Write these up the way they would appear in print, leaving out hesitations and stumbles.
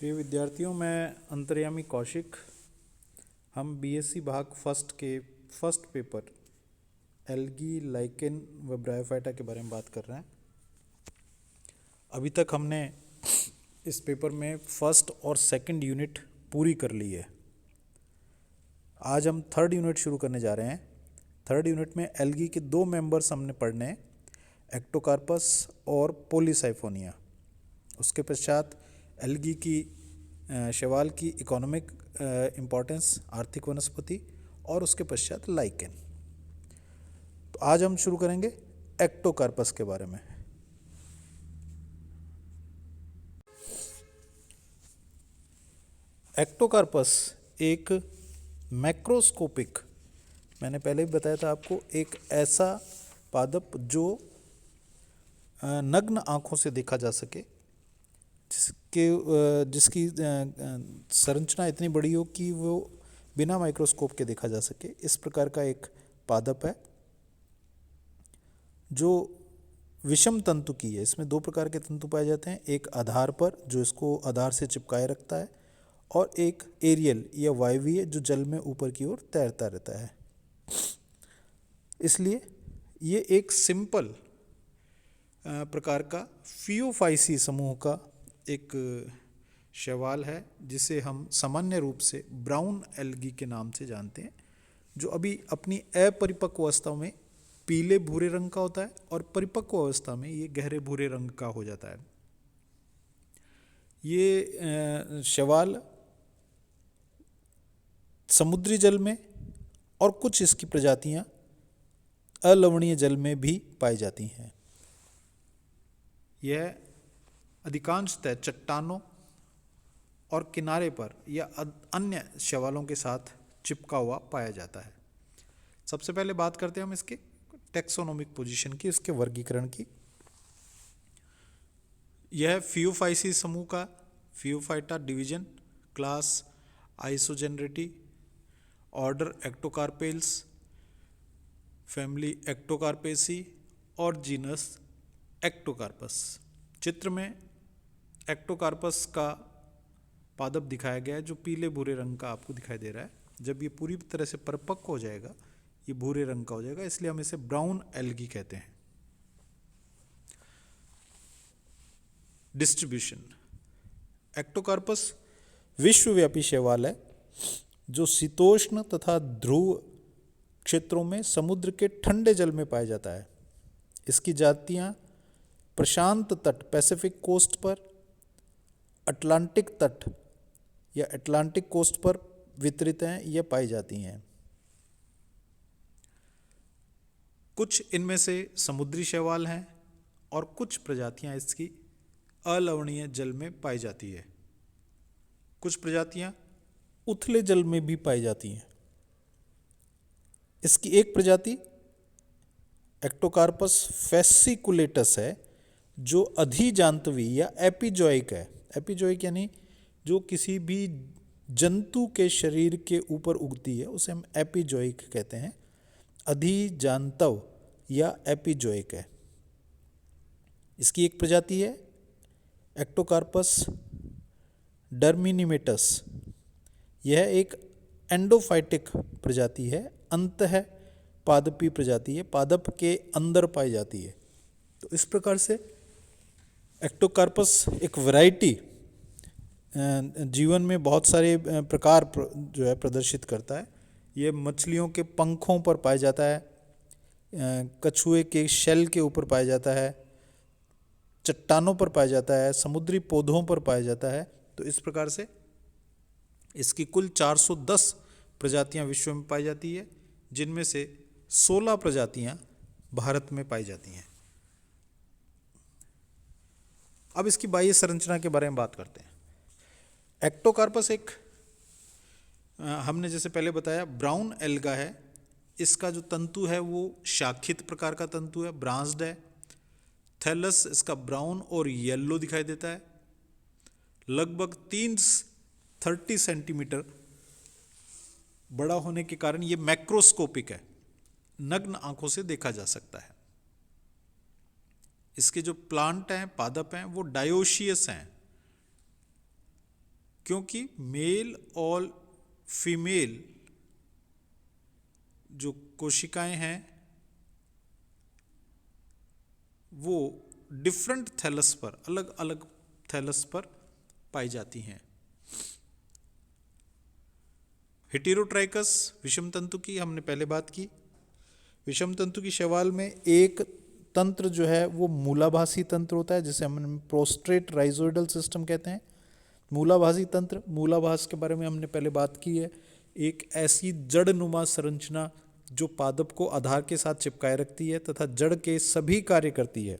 प्रिय विद्यार्थियों, मैं अंतर्यामी कौशिक। हम बीएससी भाग फर्स्ट के फर्स्ट पेपर एल्गी, लाइकेन व ब्रायोफाइटा के बारे में बात कर रहे हैं। अभी तक हमने इस पेपर में फर्स्ट और सेकंड यूनिट पूरी कर ली है। आज हम थर्ड यूनिट शुरू करने जा रहे हैं। थर्ड यूनिट में एल्गी के दो मेंबर्स हमने पढ़ने हैं, एक्टोकार्पस और पॉलीसाइफोनिया। उसके पश्चात एल्गी की शैवाल की इकोनॉमिक इम्पोर्टेंस, आर्थिक वनस्पति, और उसके पश्चात लाइकेन। तो आज हम शुरू करेंगे एक्टोकार्पस के बारे में। एक्टोकार्पस एक मैक्रोस्कोपिक, मैंने पहले भी बताया था आपको, एक ऐसा पादप जो नग्न आँखों से देखा जा सके, जिसकी संरचना इतनी बड़ी हो कि वो बिना माइक्रोस्कोप के देखा जा सके। इस प्रकार का एक पादप है जो विषम तंतु की है। इसमें दो प्रकार के तंतु पाए जाते हैं, एक आधार पर जो इसको आधार से चिपकाए रखता है, और एक एरियल या वायवीय जो जल में ऊपर की ओर तैरता रहता है। इसलिए ये एक सिंपल प्रकार का फियोफाइसी समूह का एक शैवाल है, जिसे हम सामान्य रूप से ब्राउन एल्गी के नाम से जानते हैं, जो अभी अपनी अपरिपक्व अवस्था में पीले भूरे रंग का होता है और परिपक्व अवस्था में ये गहरे भूरे रंग का हो जाता है। ये शैवाल समुद्री जल में और कुछ इसकी प्रजातियां अलवणीय जल में भी पाई जाती हैं। यह अधिकांशतः चट्टानों और किनारे पर या अन्य शैवालों के साथ चिपका हुआ पाया जाता है। सबसे पहले बात करते हैं हम इसके टेक्सोनोमिक पोजीशन की, इसके वर्गीकरण की। यह फियोफाइसी समूह का फियोफाइटा डिवीजन, क्लास आइसोजेनरेटी, ऑर्डर एक्टोकार्पेल्स, फैमिली एक्टोकार्पेसी और जीनस एक्टोकार्पस। चित्र में एक्टोकार्पस का पादप दिखाया गया है जो पीले भूरे रंग का आपको दिखाई दे रहा है। जब ये पूरी तरह से परिपक्व हो जाएगा, ये भूरे रंग का हो जाएगा, इसलिए हम इसे ब्राउन एल्गी कहते हैं। डिस्ट्रीब्यूशन, एक्टोकार्पस विश्वव्यापी शैवाल है जो शीतोष्ण तथा ध्रुव क्षेत्रों में समुद्र के ठंडे जल में पाया जाता है। इसकी जातियां प्रशांत तट पैसिफिक कोस्ट पर, अटलांटिक तट या अटलांटिक कोस्ट पर वितरित हैं या पाई जाती हैं। कुछ इनमें से समुद्री शैवाल हैं और कुछ प्रजातियां इसकी अलवणीय जल में पाई जाती है। कुछ प्रजातियां उथले जल में भी पाई जाती हैं। इसकी एक प्रजाति एक्टोकार्पस फैसिकुलेटस है जो अधिजांतवी या एपिजोइक है। एपिजोइक यानी जो किसी भी जंतु के शरीर के ऊपर उगती है, उसे हम एपिजोइक कहते हैं। अधिजांतव या एपिजोइक है। इसकी एक प्रजाति है एक्टोकार्पस डर्मिनिमेटस। यह एक एंडोफाइटिक प्रजाति है, अंतः पादपी प्रजाति है, पादप के अंदर पाई जाती है। तो इस प्रकार से एक्टोकार्पस एक वैरायटी जीवन में बहुत सारे प्रकार जो है प्रदर्शित करता है। ये मछलियों के पंखों पर पाया जाता है, कछुए के शेल के ऊपर पाया जाता है, चट्टानों पर पाया जाता है, समुद्री पौधों पर पाया जाता है। तो इस प्रकार से इसकी कुल 410 प्रजातियां विश्व में पाई जाती है, जिनमें से 16 प्रजातियां भारत में पाई जाती हैं। अब इसकी बाह्य संरचना के बारे में बात करते हैं। एक्टोकार्पस एक हमने जैसे पहले बताया ब्राउन एल्गा है। इसका जो तंतु है वो शाखित प्रकार का तंतु है, ब्रांच्ड है। थैलस इसका ब्राउन और येलो दिखाई देता है। लगभग 30 सेंटीमीटर बड़ा होने के कारण ये मैक्रोस्कोपिक है, नग्न आंखों से देखा जा सकता है। इसके जो प्लांट हैं, पादप हैं, वो डायोशियस हैं। क्योंकि मेल और फीमेल जो कोशिकाएं हैं वो डिफरेंट थैलस पर, अलग अलग थैलस पर पाई जाती हैं। हेटेरोट्राइकस विषम तंतु की हमने पहले बात की। विषम तंतु की शैवाल में एक तंत्र जो है वो मूलाभासी तंत्र होता है, जिसे हम प्रोस्ट्रेट राइजोइडल सिस्टम कहते हैं। मूलाभासी तंत्र, मूलाभास के बारे में हमने पहले बात की है। एक ऐसी जड़ नुमा संरचना जो पादप को आधार के साथ चिपकाए रखती है तथा जड़ के सभी कार्य करती है,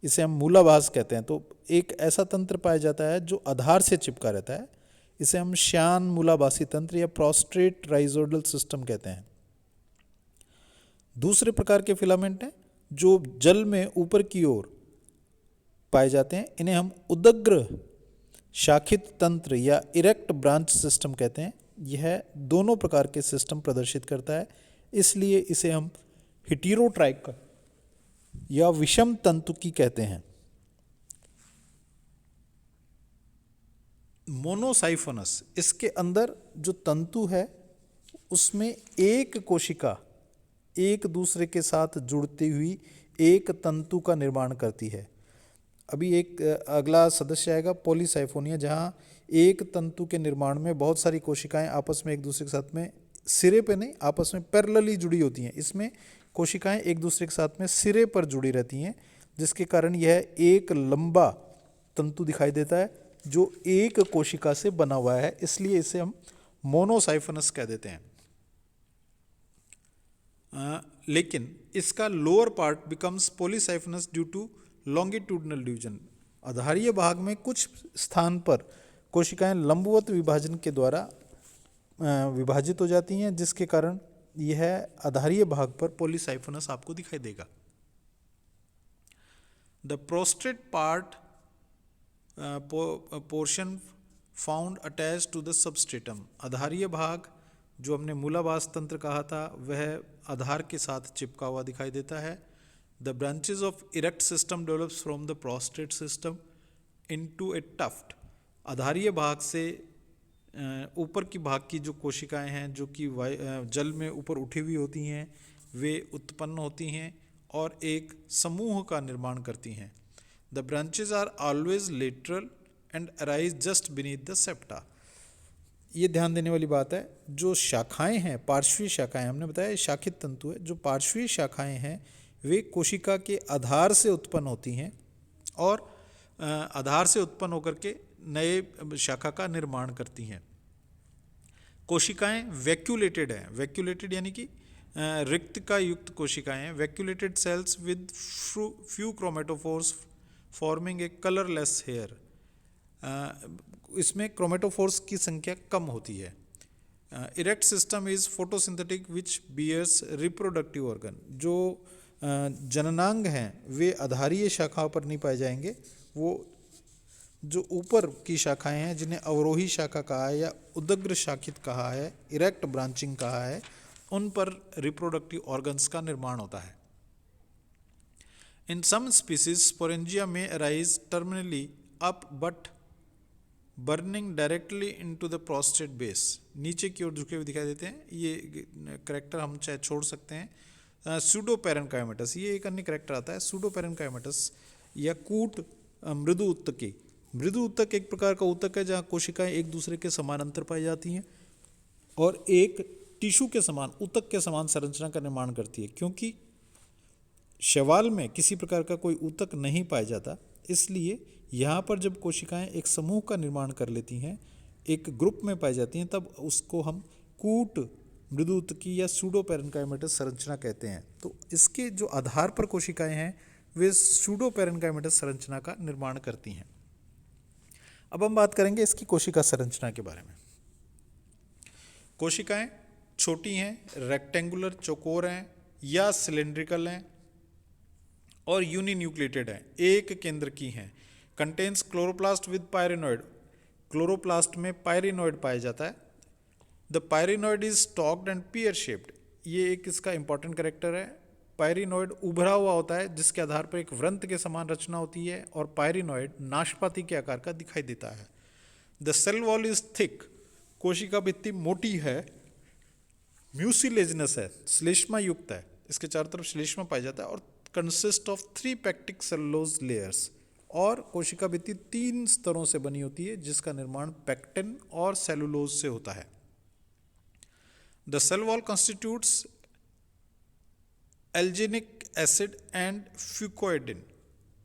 इसे हम मूलाभास कहते हैं। तो एक ऐसा तंत्र पाया जाता है जो आधार से चिपका रहता है, इसे हम श्यान मूलाभासी तंत्र या प्रोस्ट्रेट राइजोइडल सिस्टम कहते हैं। दूसरे प्रकार के फिलामेंट हैं जो जल में ऊपर की ओर पाए जाते हैं, इन्हें हम उदग्र शाखित तंत्र या इरेक्ट ब्रांच सिस्टम कहते हैं। यह दोनों प्रकार के सिस्टम प्रदर्शित करता है, इसलिए इसे हम हेटेरोट्राइक या विषम तंतुकी कहते हैं। मोनोसाइफोनस, इसके अंदर जो तंतु है उसमें एक कोशिका एक दूसरे के साथ जुड़ती हुई एक तंतु का निर्माण करती है। अभी एक अगला सदस्य आएगा पॉलीसाइफोनिया, जहाँ एक तंतु के निर्माण में बहुत सारी कोशिकाएं आपस में एक दूसरे के साथ में सिरे पे नहीं, आपस में पैरेलली जुड़ी होती हैं। इसमें कोशिकाएं एक दूसरे के साथ में सिरे पर जुड़ी रहती हैं, जिसके कारण यह एक लंबा तंतु दिखाई देता है जो एक कोशिका से बना हुआ है, इसलिए इसे हम मोनोसाइफोनस कह देते हैं। लेकिन इसका lower part becomes polysiphonous due to longitudinal division. आधारीय भाग में कुछ स्थान पर कोशिकाएं लंबवत विभाजन के द्वारा विभाजित हो जाती हैं, जिसके कारण यह आधारीय भाग पर पॉलीसाइफोनस आपको दिखाई देगा। The prostrate part portion found attach to the substratum. आधारीय भाग जो हमने मूलाभास तंत्र कहा था वह आधार के साथ चिपका हुआ दिखाई देता है। The branches of erect system develops from the prostrate system into a tuft. आधारीय भाग से ऊपर की भाग की जो कोशिकाएं हैं जो कि जल में ऊपर उठी हुई होती हैं, वे उत्पन्न होती हैं और एक समूह का निर्माण करती हैं। The branches are always lateral and arise just beneath the septa. ये ध्यान देने वाली बात है, जो शाखाएं हैं, पार्श्वीय शाखाएं, हमने बताया शाखित तंतु है, जो पार्श्वीय शाखाएं हैं वे कोशिका के आधार से उत्पन्न होती हैं और आधार से उत्पन्न होकर के नए शाखा का निर्माण करती हैं। कोशिकाएं वैक्यूलेटेड हैं, वैक्यूलेटेड यानी कि रिक्तका युक्त कोशिकाएं हैं। Vacuolated cells with few chromatophores forming a colourless hair. इसमें क्रोमेटोफोर्स की संख्या कम होती है। Erect system is photosynthetic which bears reproductive organ. जो जननांग हैं वे आधारीय शाखाओं पर नहीं पाए जाएंगे, वो जो ऊपर की शाखाएं हैं जिन्हें अवरोही शाखा कहा है या उदग्र शाखित कहा है, इरेक्ट ब्रांचिंग कहा है, उन पर रिप्रोडक्टिव ऑर्गन्स का निर्माण होता है। इन सम स्पीसीज स्पोरेंजिया में arise terminally up but burning directly into the prostate base. नीचे की ओर झुके हुए दिखाई देते हैं। ये करेक्टर हम चाहे छोड़ सकते हैं। सूडोपेरेन्काइमेटस, ये एक अन्य करेक्टर आता है सूडोपेरेन्काइमेटस या कूट मृदु उत्तकी। मृदु उत्तक एक प्रकार का उत्तक है जहाँ कोशिकाएं एक दूसरे के समानांतर पाई जाती हैं और एक टिश्यू के समान, उत्तक के समान संरचना का निर्माण करती है। क्योंकि शैवाल में किसी प्रकार का कोई उत्तक नहीं पाया जाता, इसलिए यहाँ पर जब कोशिकाएं एक समूह का निर्माण कर लेती हैं, एक ग्रुप में पाई जाती हैं, तब उसको हम कूट मृदु उत्तकी या सूडोपेरेन्काइमेटस संरचना कहते हैं। तो इसके जो आधार पर कोशिकाएं हैं वे सूडोपेरेन्काइमेटस संरचना का निर्माण करती हैं। अब हम बात करेंगे इसकी कोशिका संरचना के बारे में। कोशिकाएं छोटी हैं, रेक्टेंगुलर चौकोर हैं या सिलेंड्रिकल हैं और यूनिन्यूक्लिएटेड हैं, एक केंद्र की हैं। Contains chloroplast with pyrenoid. Chloroplast में पायरिनोइड पाया जाता है। The pyrenoid is stalked and pear shaped. ये एक इसका इंपॉर्टेंट कैरेक्टर है। पायरिनोइड उभरा हुआ होता है जिसके आधार पर एक वृंत के समान रचना होती है और पायरिनोइड नाशपाती के आकार का दिखाई देता है। The cell wall is thick, कोशिका भित्ति मोटी है, म्यूसिलेजिनस है, श्लेष्मा युक्त है, इसके चारों तरफ श्लेष्मा पाया जाता है, और consist of 3 pectic cellulose layers, और कोशिका भित्ति 3 स्तरों से बनी होती है जिसका निर्माण पैक्टिन और सेलुलोज से होता है। The cell wall constitutes alginic acid and fucoidin,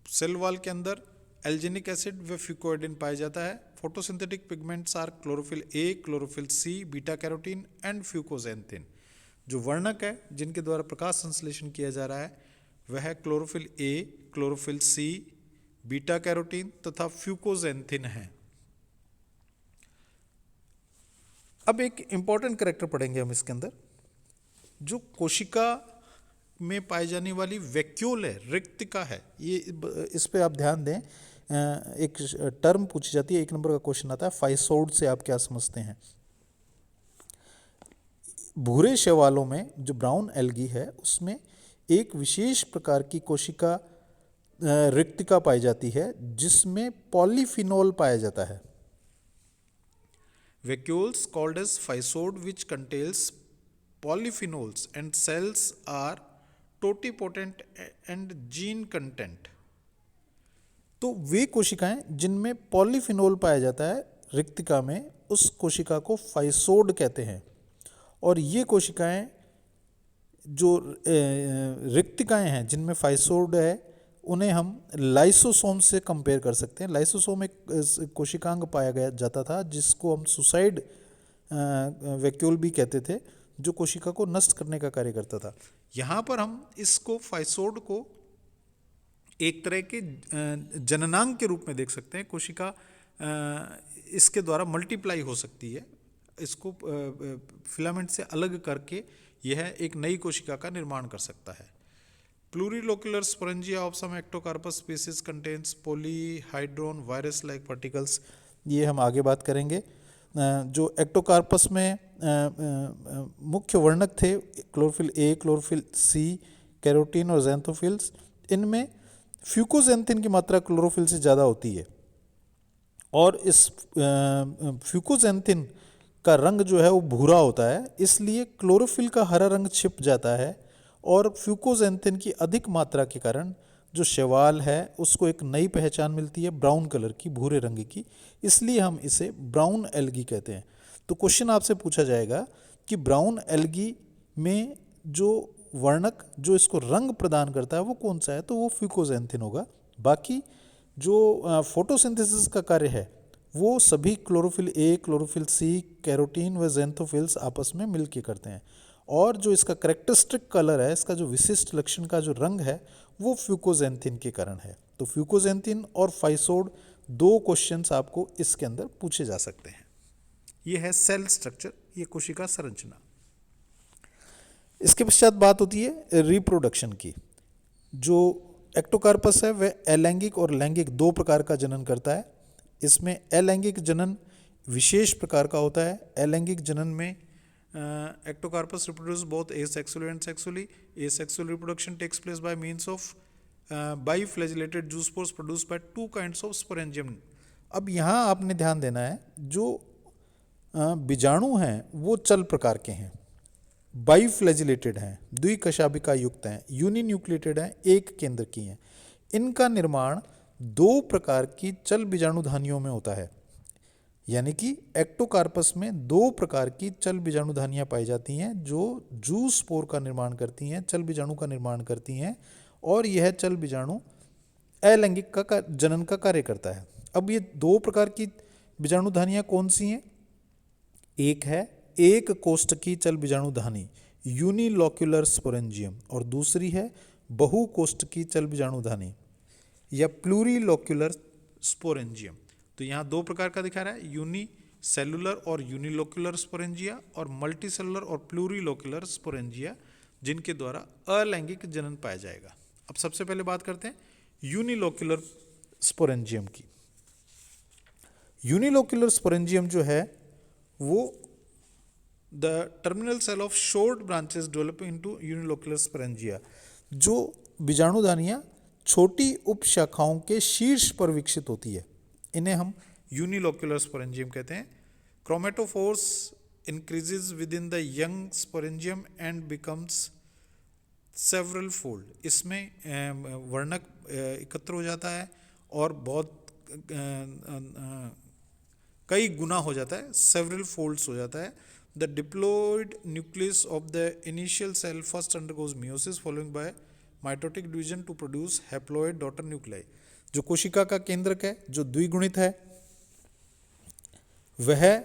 cell wall के अंदर एल्जिनिक एसिड व फ्यूकोइडिन पाया जाता है। Photosynthetic pigments are chlorophyll A, chlorophyll C, beta carotene and fucoxanthin. जो वर्णक है जिनके द्वारा प्रकाश संश्लेषण किया जा रहा है वह है chlorophyll A, chlorophyll C, beta carotene तथा फ्यूकोजेंथिन है। अब एक इंपॉर्टेंट कैरेक्टर पढ़ेंगे हम इसके अंदर, जो कोशिका में पाई जाने वाली वैक्यूल है, रिक्तिका है, ये इस पे आप ध्यान दें। एक टर्म पूछी जाती है, 1 नंबर का क्वेश्चन आता है, फाइसोड से आप क्या समझते हैं। भूरे शैवालों में जो ब्राउन एल्गी है उसमें एक विशेष प्रकार की कोशिका रिक्तिका पाई जाती है जिसमें पॉलीफिनोल पाया जाता है। Vacuoles called as physode which contains polyphenols and cells are totipotent and gene content। तो वे कोशिकाएं जिनमें पॉलीफिनोल पाया जाता है रिक्तिका में, उस कोशिका को फाइसोड कहते हैं। और ये कोशिकाएं जो रिक्तिकाएं हैं जिनमें फाइसोड है उन्हें हम लाइसोसोम से कंपेयर कर सकते हैं। लाइसोसोम एक कोशिकांग पाया गया जाता था जिसको हम सुसाइड वैक्यूल भी कहते थे, जो कोशिका को नष्ट करने का कार्य करता था। यहाँ पर हम इसको फाइसोड को एक तरह के जननांग के रूप में देख सकते हैं। कोशिका इसके द्वारा मल्टीप्लाई हो सकती है, इसको फिलामेंट से अलग करके यह एक नई कोशिका का निर्माण कर सकता है। Plurilocular sporangia of some ectocarpus species contains polyhedron virus like particles, ये हम आगे बात करेंगे। जो एक्टोकार्पस में मुख्य वर्णक थे chlorophyll A, chlorophyll C, carotene और ज़ैंथोफिल्स, इनमें फ्यूकोजेंथिन की मात्रा क्लोरोफिल से ज़्यादा होती है और इस फ्यूकोजेंथिन का रंग जो है वो भूरा होता है, इसलिए क्लोरोफिल का हरा रंग छिप जाता है और फ्यूकोजेंथिन की अधिक मात्रा के कारण जो शैवाल है उसको एक नई पहचान मिलती है ब्राउन कलर की, भूरे रंग की, इसलिए हम इसे ब्राउन एल्गी कहते हैं। तो क्वेश्चन आपसे पूछा जाएगा कि ब्राउन एल्गी में जो वर्णक जो इसको रंग प्रदान करता है वो कौन सा है, तो वो फ्यूकोजेंथिन होगा। बाकी जो फोटोसिंथेसिस का कार्य है वो सभी chlorophyll A, chlorophyll C, carotene व ज़ैंथोफिल्स आपस में मिलके करते हैं। और जो इसका करेक्टरिस्टिक कलर है, इसका जो विशिष्ट लक्षण का जो रंग है वो फ्यूकोजेंथिन के कारण है। तो फ्यूकोजेंथिन और फाइसोड 2 क्वेश्चंस आपको इसके अंदर पूछे जा सकते हैं। ये है सेल स्ट्रक्चर, ये कोशिका संरचना। इसके पश्चात बात होती है रिप्रोडक्शन की। जो एक्टोकार्पस है वह अलैंगिक और लैंगिक 2 प्रकार का जनन करता है। इसमें अलैंगिक जनन विशेष प्रकार का होता है। अलैंगिक जनन में ectocarpus reproduce both asexually and sexually. Asexual reproduction takes place by means of biflagellated zoospores produced by 2 kinds of sporangium। अब यहाँ आपने ध्यान देना है, जो बीजाणु हैं वो चल प्रकार के हैं, बाइफ्लैजिलेटेड हैं, द्विकशाभिका युक्त हैं, यूनिन्यूक्लिएटेड हैं, एक केंद्र की हैं। इनका निर्माण 2 प्रकार की चल बीजाणुधानियों में होता है, यानी कि एक्टोकार्पस में 2 प्रकार की चल बीजाणुधानियाँ पाई जाती हैं जो जूस्पोर का निर्माण करती हैं, चल बीजाणु का निर्माण करती हैं, और यह चल बीजाणु अलैंगिक का जनन का कार्य करता है। अब ये 2 प्रकार की बीजाणुधानियाँ कौन सी हैं? एक है एक कोष्ठकी चल बीजाणुधानी यूनिलोक्यूलर स्पोरेंजियम, और दूसरी है बहुकोष्ठकी चल बीजाणुधानी या प्लूरीलोक्यूलर स्पोरेंजियम। तो यहाँ 2 प्रकार का दिखा रहा है, यूनी सेलुलर और यूनिलोक्यूलर स्पोरेंजिया और मल्टी सेलुलर और प्लूरीलोक्यूलर स्पोरेंजिया, जिनके द्वारा अलैंगिक जनन पाया जाएगा। अब सबसे पहले बात करते हैं यूनिलोक्यूलर स्पोरेंजियम की। यूनिलोक्यूलर स्पोरेंजियम जो है वो the terminal cell of short branches develop into unilocular sporangia. जो बीजाणुधानियाँ छोटी उपशाखाओं के शीर्ष पर विकसित होती है, इन्हें हम यूनिलोक्यूलर स्पोरेंजियम कहते हैं। Chromatophores increases with in the young sporangium and becomes several fold. इसमें वर्णक एकत्र हो जाता है और बहुत कई गुना हो जाता है, सेवरल फोल्ड्स हो जाता है। The diploid nucleus of the initial cell first undergoes meiosis following by mitotic division to produce haploid daughter nuclei. जो कोशिका का केंद्रक है, जो द्विगुणित है, वह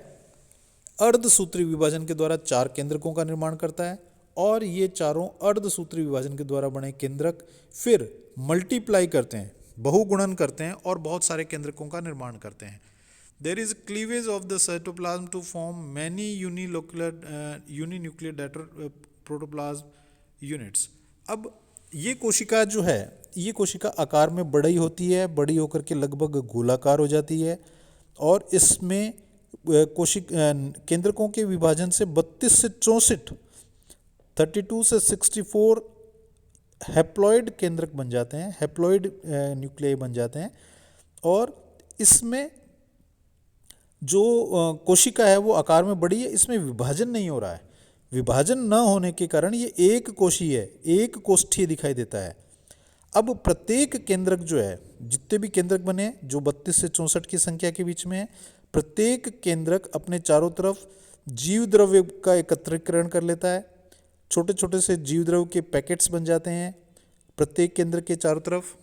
अर्धसूत्री विभाजन के द्वारा 4 केंद्रकों का निर्माण करता है और ये चारों अर्धसूत्री विभाजन के द्वारा बने केंद्रक फिर मल्टीप्लाई करते हैं, बहुगुणन करते हैं और बहुत सारे केंद्रकों का निर्माण करते हैं। There is cleavage of the cytoplasm to form many uninuclear protoplasm units। अब ये कोशिका जो है, ये कोशिका आकार में बड़ी होती है, बड़ी होकर के लगभग गोलाकार हो जाती है और इसमें केंद्रकों के विभाजन से 32 से 64 32 से 64 हैप्लॉइड केंद्रक बन जाते हैं, हैप्लॉइड न्यूक्लियाई बन जाते हैं। और इसमें जो कोशिका है वो आकार में बड़ी है, इसमें विभाजन नहीं हो रहा है। विभाजन न होने के कारण ये एक कोशीय है, एक कोष्ठीय दिखाई देता है। अब प्रत्येक केंद्रक जो है, जितने भी केंद्रक बने जो 32 से 64 की संख्या के बीच में है, प्रत्येक केंद्रक अपने चारों तरफ जीव द्रव्य का एकत्रीकरण कर लेता है। छोटे छोटे से जीव द्रव्य के पैकेट्स बन जाते हैं प्रत्येक केंद्र के चारों तरफ।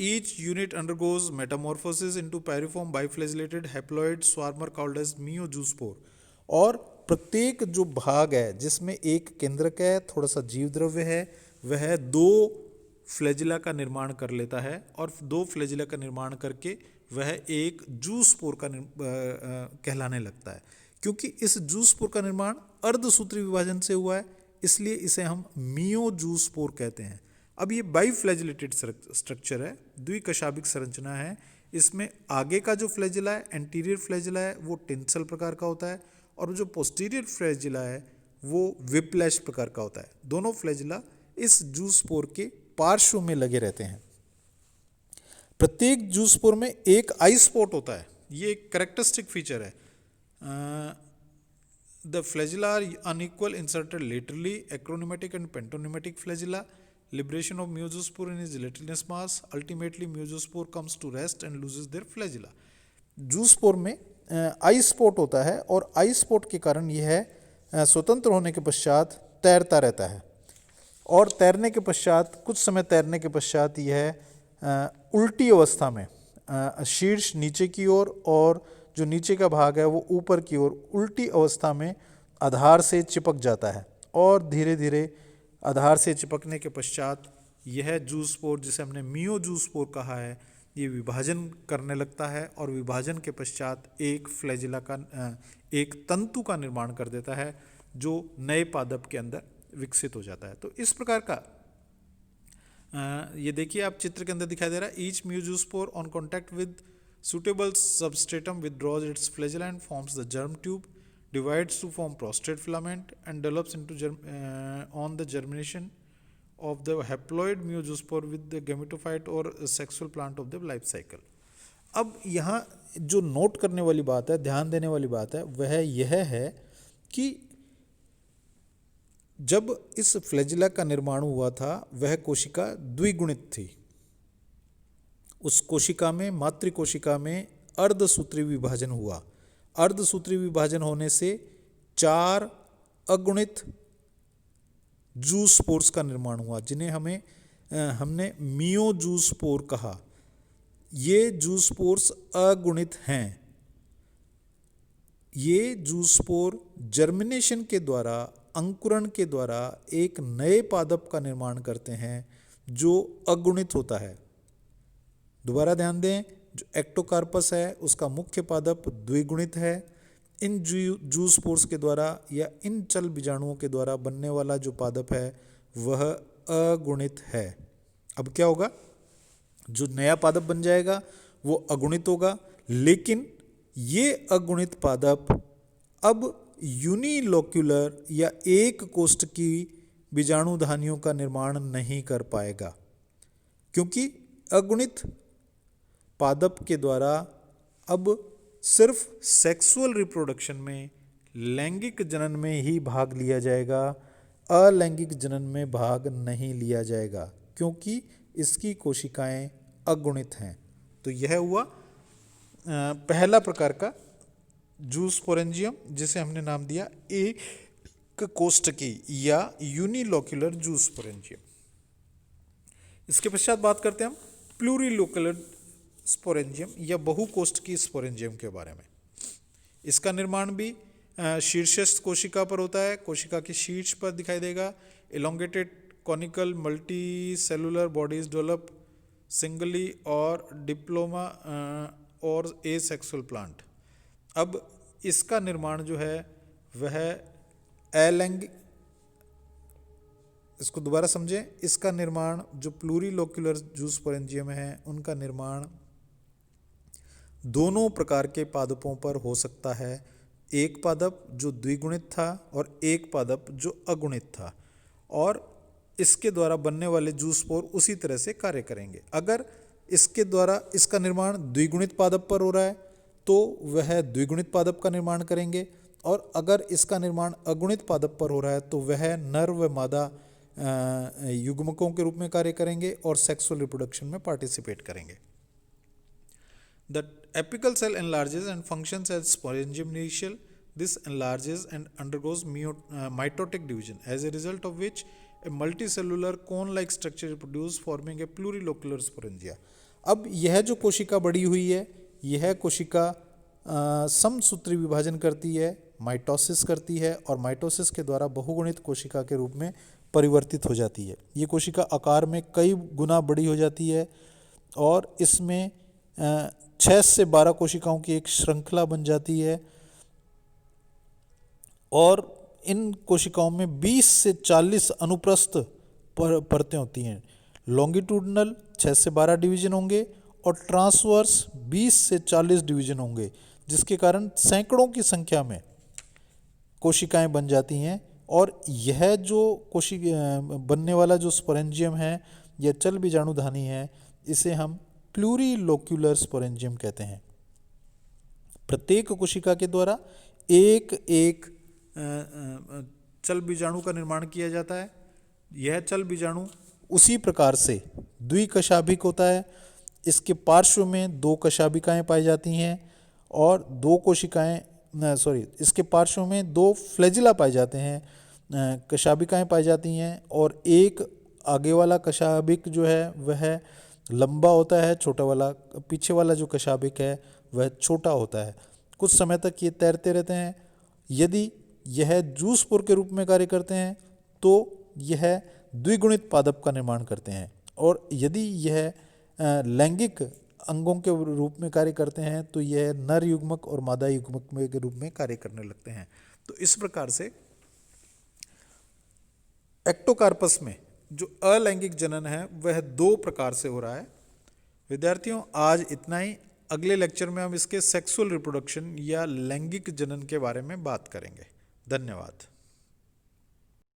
Each unit undergoes metamorphosis into pyriform biflagellated haploid swarmer called as meiozospore। और प्रत्येक जो भाग है जिसमें एक केंद्रक है, थोड़ा सा जीव द्रव्य है, वह 2 फ्लैजिला का निर्माण कर लेता है और 2 फ्लैजिला का निर्माण करके वह एक जूस्पोर का कहलाने लगता है। क्योंकि इस जूस्पोर का निर्माण अर्धसूत्री विभाजन से हुआ है, इसलिए इसे हम मियोजूस्पोर कहते हैं। अब ये बाइफ्लैजिलेटेड स्ट्रक्चर है, द्विकशाभिक संरचना है। इसमें आगे का जो फ्लैजिला है, एंटीरियर फ्लैजिला है, वो टिंसल प्रकार का होता है और जो पोस्टीरियर फ्लैजिला है वो विप्लैश प्रकार का होता है। दोनों फ्लैजिला इस जूस्पोर के पार्श्व में लगे रहते हैं। प्रत्येक जूस्पोर में एक आई स्पॉट होता है, ये एक कैरेक्टरिस्टिक फीचर है। The flagella are unequal inserted laterally, acronematic and pantonematic flagella. Liberation of meiozospore in its gelatinous mass. Ultimately, meiozospore comes to rest and loses their flagella। Zoospore में आई spot होता है और आई spot के कारण यह स्वतंत्र होने के पश्चात तैरता रहता है और तैरने के पश्चात कुछ समय तैरने के पश्चात यह उल्टी अवस्था में शीर्ष नीचे की ओर और जो नीचे का भाग है वो ऊपर की ओर उल्टी अवस्था में आधार से चिपक जाता है और धीरे धीरे आधार से चिपकने के पश्चात यह जूस्पोर, जिसे हमने मियोजूस्पोर कहा है, ये विभाजन करने लगता है और विभाजन के पश्चात एक फ्लैजिला का एक तंतु का निर्माण कर देता है जो नए पादप के अंदर विकसित हो जाता है। तो इस प्रकार का ये देखिए आप चित्र के अंदर दिखाई दे रहा है। Each meiozoospore on contact with suitable substratum withdraws its flagella and forms the germ tube, divides to form prostrate filament and develops into on the germination of the haploid meiozospore with the gametophyte or sexual plant of the life cycle। अब यहाँ जो note करने वाली बात है, ध्यान देने वाली बात है, वह यह है कि जब इस फ्लैजिला का निर्माण हुआ था वह कोशिका द्विगुणित थी। उस कोशिका में, मातृ कोशिका में अर्धसूत्री विभाजन हुआ। अर्धसूत्री विभाजन होने से 4 अगुणित जूस्पोर्स का निर्माण हुआ, जिन्हें हमने मियोजूस्पोर कहा। ये जूस्पोर्स अगुणित हैं। ये जूस्पोर जर्मिनेशन के द्वारा, अंकुरण के द्वारा एक नए पादप का निर्माण करते हैं जो अगुणित होता है। दोबारा ध्यान दें, जो एक्टोकार्पस है उसका मुख्य पादप द्विगुणित है। इन जूस्पोर्स के द्वारा या इन चल बीजाणुओं के द्वारा बनने वाला जो पादप है वह अगुणित है। अब क्या होगा, जो नया पादप बन जाएगा वो अगुणित होगा, लेकिन ये अगुणित पादप अब यूनिलोक्यूलर या एक कोष्ठ की बीजाणुधानियों का निर्माण नहीं कर पाएगा, क्योंकि अगुणित पादप के द्वारा अब सिर्फ सेक्सुअल रिप्रोडक्शन में, लैंगिक जनन में ही भाग लिया जाएगा, अलैंगिक जनन में भाग नहीं लिया जाएगा, क्योंकि इसकी कोशिकाएं अगुणित हैं। तो यह हुआ पहला प्रकार का जूस्पोरेंजियम, जिसे हमने नाम दिया एक कोष्ठकी या यूनिलोक्युलर जूस्पोरेंजियम। इसके पश्चात बात करते हैं हम प्लूरिलोक्युलर स्पोरेंजियम या बहुकोष्ठकी स्पोरेंजियम के बारे में। इसका निर्माण भी शीर्षस्थ कोशिका पर होता है, कोशिका के शीर्ष पर दिखाई देगा। Elongated conical multi cellular bodies develop singly और डिप्लोमा और एसेक्सुअल प्लांट। अब इसका निर्माण जो है वह अलैंगिक, इसको दोबारा समझें, इसका निर्माण जो प्लूरिलोक्युलर जूस्पोरेंजियम है उनका निर्माण दोनों प्रकार के पादपों पर हो सकता है। एक पादप जो द्विगुणित था और एक पादप जो अगुणित था, और इसके द्वारा बनने वाले जूस्पोर उसी तरह से कार्य करेंगे। अगर इसके द्वारा इसका निर्माण द्विगुणित पादप पर हो रहा है तो वह द्विगुणित पादप का निर्माण करेंगे, और अगर इसका निर्माण अगुणित पादप पर हो रहा है तो वह नर व मादा युग्मकों के रूप में कार्य करेंगे और सेक्सुअल रिप्रोडक्शन में पार्टिसिपेट करेंगे। The apical cell enlarges and functions as sporangium initial. This enlarges and undergoes mitotic division, as a result of which a multicellular cone-like structure is produced, forming a plurilocular sporangia. अब यह जो कोशिका बड़ी हुई है, यह कोशिका समसूत्री विभाजन करती है, माइटोसिस करती है, और माइटोसिस के द्वारा बहुगुणित कोशिका के रूप में परिवर्तित हो जाती है। ये कोशिका आकार में कई गुना बड़ी हो जाती है और इसमें 6 से 12 कोशिकाओं की एक श्रृंखला बन जाती है, और इन कोशिकाओं में 20 से 40 अनुप्रस्थ परतें होती हैं। लॉन्गिट्यूडनल 6 से 12 डिवीजन होंगे और ट्रांसवर्स 20 से 40 डिवीजन होंगे, जिसके कारण सैकड़ों की संख्या में कोशिकाएं बन जाती हैं। और यह जो बनने वाला जो स्पोरेंजियम है, यह चल बीजाणुधानी है, इसे हम प्लूरिलोक्युलर स्पोरेंजियम कहते हैं। प्रत्येक कोशिका के द्वारा एक एक चल बीजाणु का निर्माण किया जाता है। यह चल बीजाणु उसी प्रकार से द्विकशाभिक होता है। इसके पार्श्व में 2 कशाभिकाएं पाई जाती हैं और 2 कोशिकाएं इसके पार्श्व में 2 फ्लैजिला पाए जाते हैं, कशाभिकाएं पाई जाती हैं, और एक आगे वाला कशाभिक जो है वह लंबा होता है, छोटा वाला पीछे वाला जो कशाभिक है वह छोटा होता है। कुछ समय तक ये तैरते रहते हैं। यदि यह जूस्पोर के रूप में कार्य करते हैं तो यह द्विगुणित पादप का निर्माण करते हैं, और यदि यह लैंगिक अंगों के रूप में कार्य करते हैं तो यह नर युग्मक और मादा युग्मक के रूप में कार्य करने लगते हैं। तो इस प्रकार से एक्टोकार्पस में जो अलैंगिक जनन है वह 2 प्रकार से हो रहा है। विद्यार्थियों, आज इतना ही। अगले लेक्चर में हम इसके सेक्सुअल रिप्रोडक्शन या लैंगिक जनन के बारे में बात करेंगे। धन्यवाद।